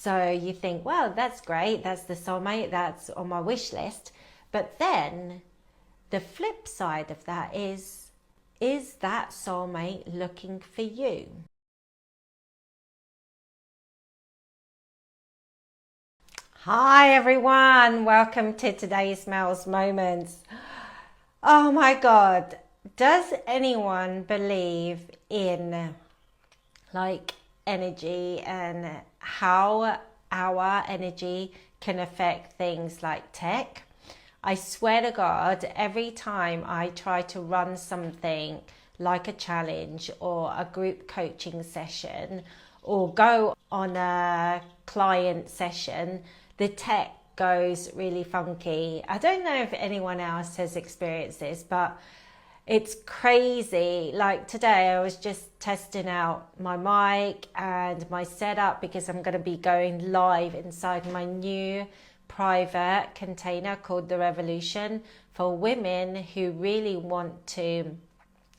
So you think, well, that's great, that's the soulmate, that's on my wish list. But then the flip side of that is that soulmate looking for you? Hi everyone, welcome to today's Mel's Moments. Oh my God, does anyone believe in energy and how our energy can affect things like tech? I swear to God, every time I try to run something like a challenge or a group coaching session or go on a client session, the tech goes really funky. I don't know if anyone else has experienced this, but it's crazy. Like today, I was just testing out my mic and my setup because I'm going to be going live inside my new private container called The Revolution for women who really want to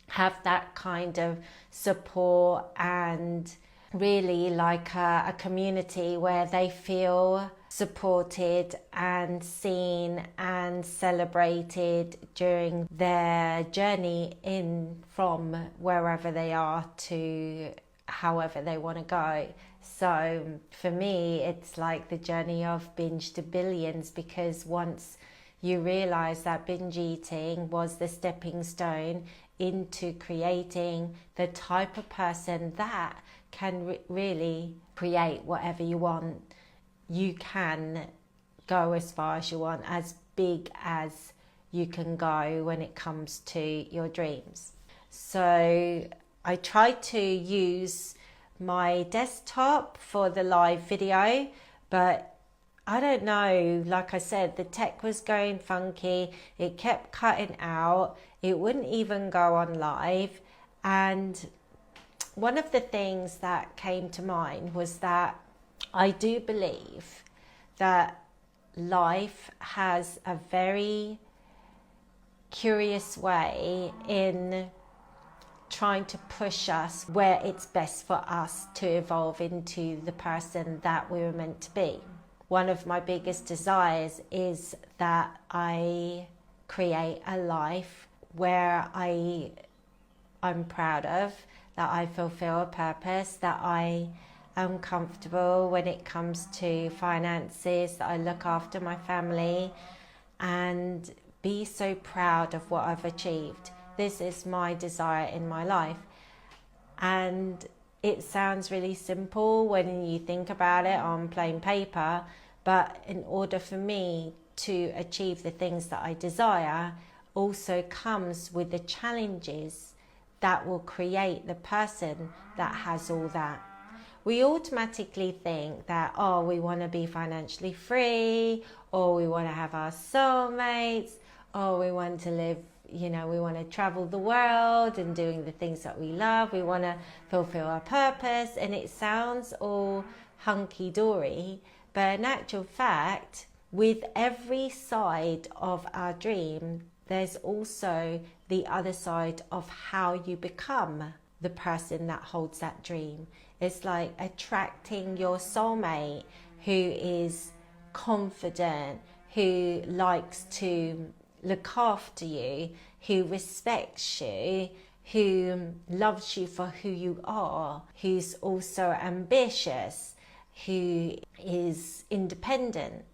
have that kind of support and really like a community where they feel supported and seen and celebrated during their journey in from wherever they are to however they want to go. So for me, it's like the journey of binge to billions, because once you realize that binge eating was the stepping stone into creating the type of person that can really create whatever you want, you can go as far as you want, as big as you can go when it comes to your dreams. So I try to use my desktop for the live video, but I don't know, like I said, the tech was going funky, it kept cutting out, it wouldn't even go on live. And one of the things that came to mind was that I do believe that life has a very curious way in trying to push us where it's best for us to evolve into the person that we were meant to be. One of my biggest desires is that I create a life where I'm proud of, that I fulfill a purpose, that I am comfortable when it comes to finances, that I look after my family and be so proud of what I've achieved. This is my desire in my life. And it sounds really simple when you think about it on plain paper, but in order for me to achieve the things that I desire also comes with the challenges that will create the person that has all that. We automatically think that, oh, we want to be financially free, or we want to have our soulmates, or we want to live, we want to travel the world and doing the things that we love. We want to fulfill our purpose, and it sounds all hunky-dory, but in actual fact, with every side of our dream, there's also the other side of how you become the person that holds that dream. It's like attracting your soulmate who is confident, who likes to look after you, who respects you, who loves you for who you are, who's also ambitious, who is independent.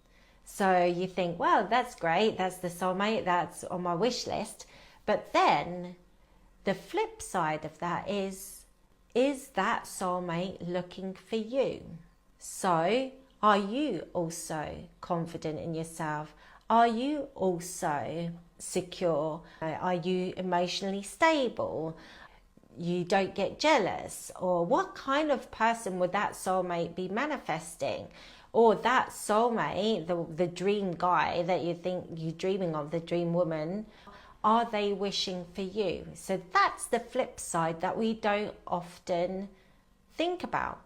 So you think, well, that's great, that's the soulmate, that's on my wish list. But then the flip side of that is that soulmate looking for you? So are you also confident in yourself? Are you also secure? Are you emotionally stable? You don't get jealous? Or what kind of person would that soulmate be manifesting? Or that soulmate, the dream guy that you think you're dreaming of, the dream woman, are they wishing for you? So that's the flip side that we don't often think about.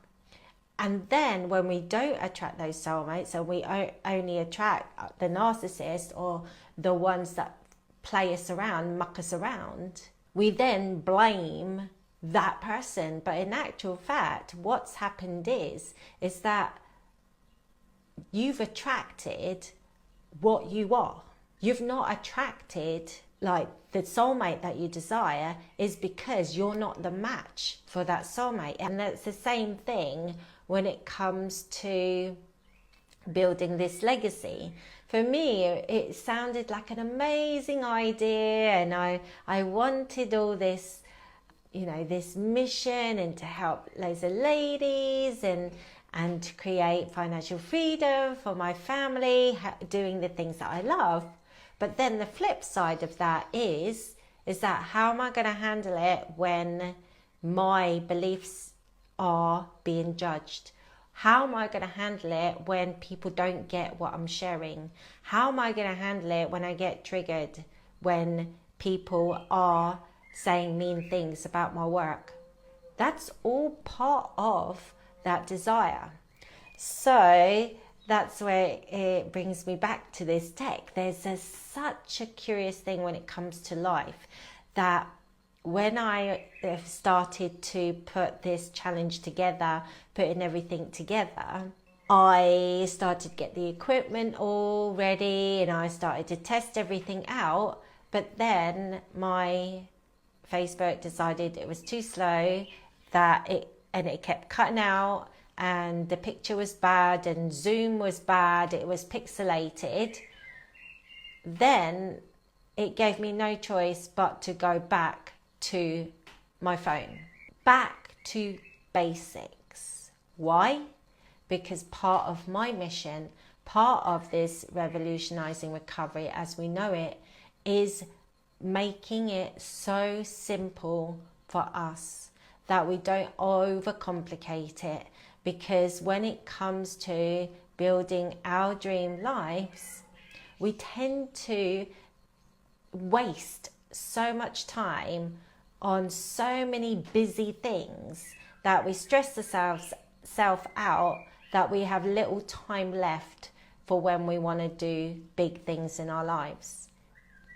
And then when we don't attract those soulmates and we only attract the narcissist or the ones that play us around, muck us around, we then blame that person. But in actual fact, what's happened is that you've attracted what you are. You've not attracted like the soulmate that you desire, is because you're not the match for that soulmate. And that's the same thing when it comes to building this legacy. For me, it sounded like an amazing idea, and I wanted all this, this mission, and to help loads of ladies, and to create financial freedom for my family, doing the things that I love. But then the flip side of that is that how am I going to handle it when my beliefs are being judged? How am I going to handle it when people don't get what I'm sharing? How am I going to handle it when I get triggered, when people are saying mean things about my work? That's all part of that desire. So that's where it brings me back to this tech. There's such a curious thing when it comes to life, that when I started to put this challenge together, putting everything together, I started to get the equipment all ready, and I started to test everything out. But then my Facebook decided it was too slow, it kept cutting out, and the picture was bad, and Zoom was bad, it was pixelated. Then it gave me no choice but to go back to my phone, back to basics. Why? Because part of my mission, part of this revolutionizing recovery as we know it, is making it so simple for us that we don't overcomplicate it. Because when it comes to building our dream lives, we tend to waste so much time on so many busy things that we stress ourselves out, that we have little time left for when we want to do big things in our lives.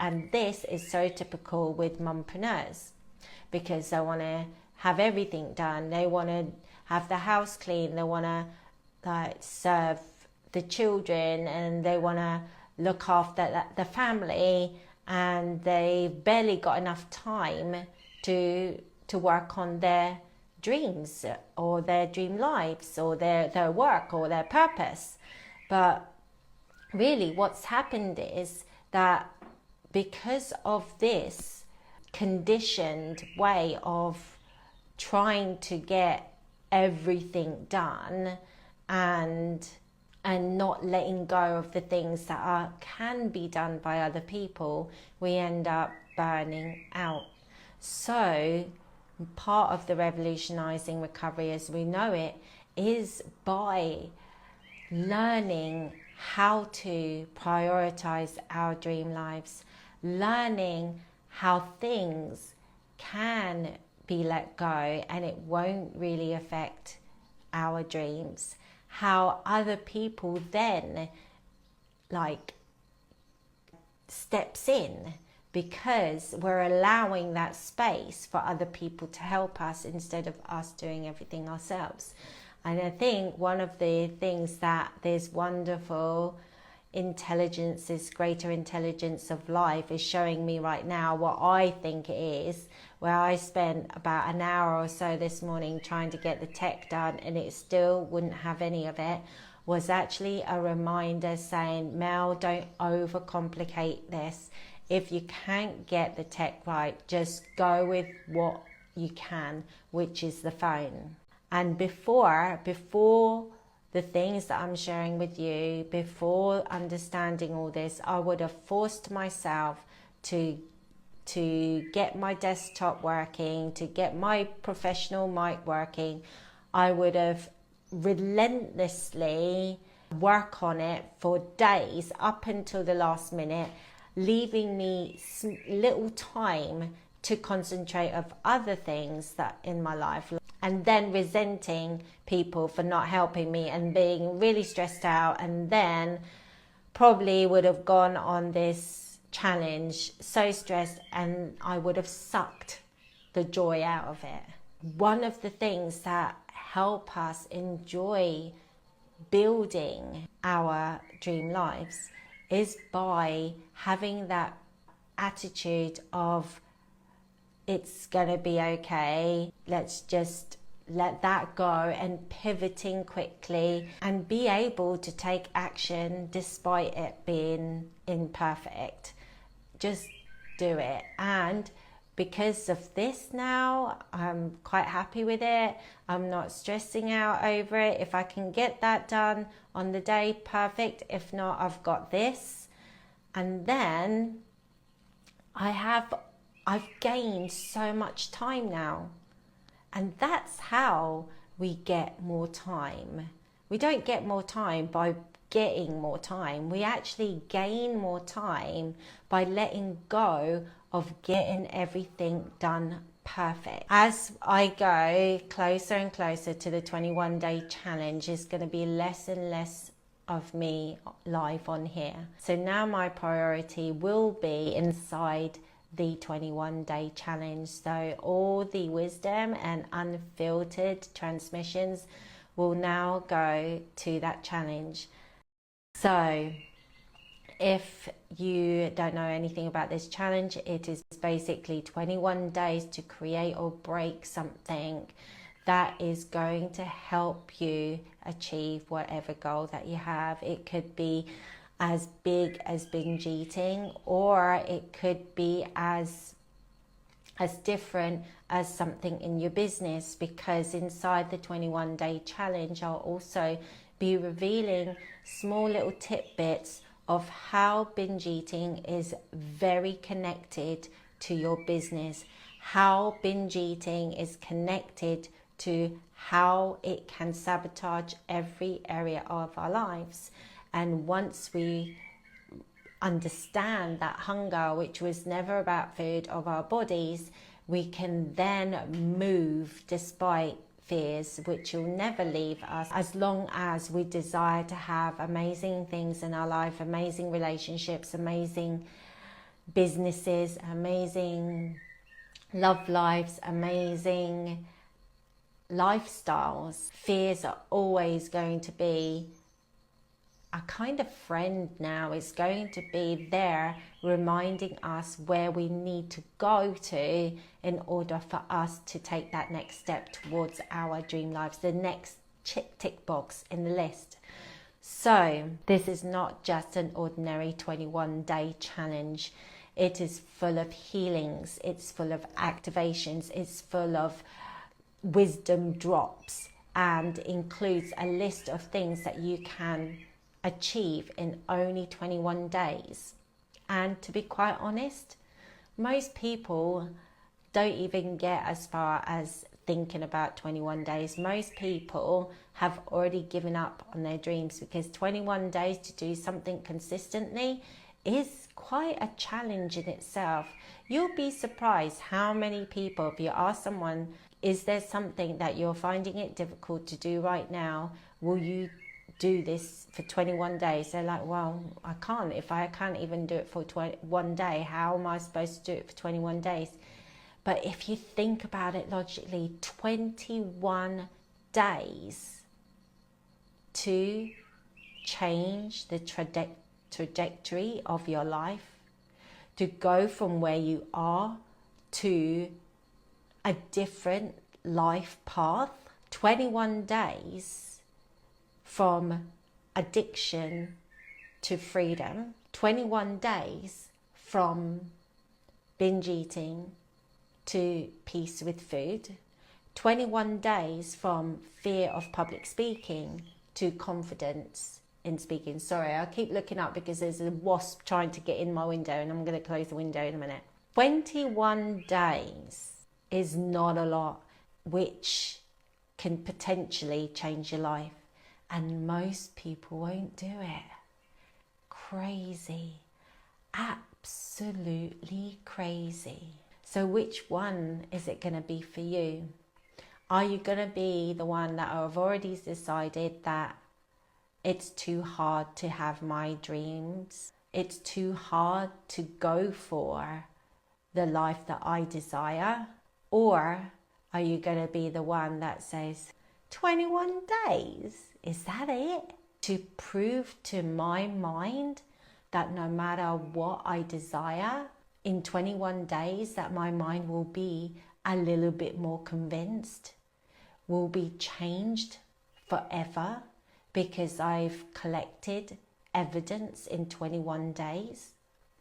And this is so typical with mompreneurs, because they want to have everything done. They want to have the house clean, they want to serve the children, and they want to look after the family, and they've barely got enough time to work on their dreams or their dream lives or their work or their purpose. But really what's happened is that because of this conditioned way of trying to get everything done and not letting go of the things that can be done by other people, we end up burning out. So part of the revolutionizing recovery as we know it is by learning how to prioritize our dream lives, learning how things can be let go and it won't really affect our dreams, how other people then steps in, because we're allowing that space for other people to help us instead of us doing everything ourselves. And I think one of the things that this wonderful intelligence, this greater intelligence of life is showing me right now, what I think it is, where I spent about an hour or so this morning trying to get the tech done and it still wouldn't have any of it, was actually a reminder saying, Mel, don't overcomplicate this. If you can't get the tech right, just go with what you can, which is the phone. And before the things that I'm sharing with you, before understanding all this, I would have forced myself to get my desktop working, to get my professional mic working. I would have relentlessly work on it for days up until the last minute, leaving me little time to concentrate of other things that in my life, and then resenting people for not helping me and being really stressed out, and then probably would have gone on this challenge so stressed and I would have sucked the joy out of it. One of the things that help us enjoy building our dream lives is by having that attitude of it's gonna be okay, let's just let that go, and pivoting quickly and be able to take action despite it being imperfect. Just do it. And because of this now, I'm quite happy with it. I'm not stressing out over it. If I can get that done on the day, perfect. If not, I've got this. And then I've gained so much time now. And that's how we get more time. We don't get more time by getting more time. We actually gain more time by letting go of getting everything done perfect. As I go closer and closer to the 21-day challenge, it's going to be less and less of me live on here. So now my priority will be inside the 21-day challenge. So all the wisdom and unfiltered transmissions will now go to that challenge. So if you don't know anything about this challenge, it is basically 21 days to create or break something that is going to help you achieve whatever goal that you have. It could be as big as binge eating, or it could be as different as something in your business, because inside the 21-day challenge I'll also be revealing small little tidbits of how binge eating is very connected to your business, how binge eating is connected to how it can sabotage every area of our lives. And once we understand that hunger, which was never about food, of our bodies, we can then move despite fears, which will never leave us, as long as we desire to have amazing things in our life, amazing relationships, amazing businesses, amazing love lives, amazing lifestyles. Fears are always going to be a kind of friend now. It's going to be there reminding us where we need to go to in order for us to take that next step towards our dream lives, the next tick box in the list. So this is not just an ordinary 21-day challenge. It is full of healings, it's full of activations, it's full of wisdom drops, and includes a list of things that you can achieve in only 21 days. And to be quite honest, most people don't even get as far as thinking about 21 days. Most people have already given up on their dreams, because 21 days to do something consistently is quite a challenge in itself. You'll be surprised how many people, if you ask someone, is there something that you're finding it difficult to do right now? Will you do this for 21 days? They're like, well, I can't. If I can't even do it for 1 day, how am I supposed to do it for 21 days? But if you think about it logically, 21 days to change the trajectory of your life, to go from where you are to a different life path. 21 days from addiction to freedom. 21 days from binge eating to peace with food. 21 days from fear of public speaking to confidence in speaking. Sorry, I keep looking up because there's a wasp trying to get in my window, and I'm going to close the window in a minute. 21 days is not a lot, which can potentially change your life. And most people won't do it. Crazy. Absolutely crazy. So which one is it going to be for you? Are you going to be the one that have already decided that it's too hard to have my dreams? It's too hard to go for the life that I desire? Or are you going to be the one that says, 21 days? Is that it? to prove to my mind that no matter what I desire, in 21 days that my mind will be a little bit more convinced, will be changed forever, because I've collected evidence in 21 days.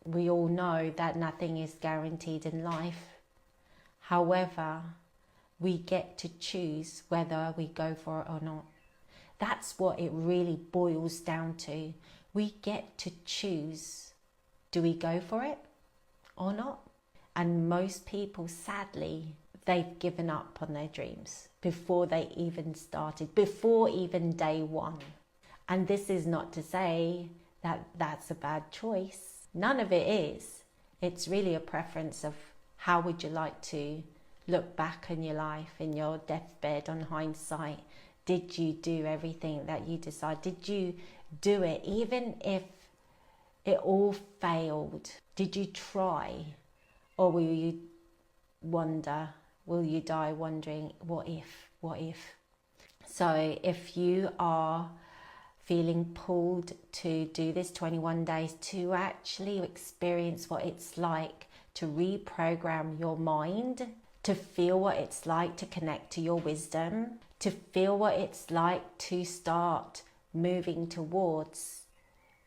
We all know that nothing is guaranteed in life. However, we get to choose whether we go for it or not. That's what it really boils down to. We get to choose, do we go for it or not? And most people, sadly, they've given up on their dreams before they even started, before even day one. And this is not to say that that's a bad choice. None of it is. It's really a preference of how would you like to look back on your life, in your deathbed, on hindsight. Did you do everything that you decided? Did you do it even if it all failed? Did you try? Or will you wonder, will you die wondering, what if, what if? So if you are feeling pulled to do this 21 days, to actually experience what it's like to reprogram your mind, to feel what it's like to connect to your wisdom, to feel what it's like to start moving towards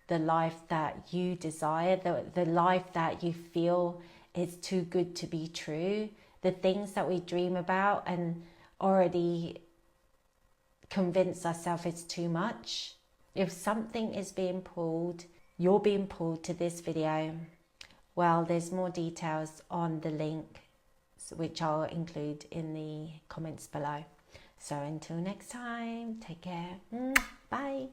the life that you desire, the life that you feel is too good to be true, the things that we dream about and already convince ourselves it's too much. If something is being pulled, you're being pulled to this video, well, there's more details on the link, which I'll include in the comments below. So until next time, take care. Bye.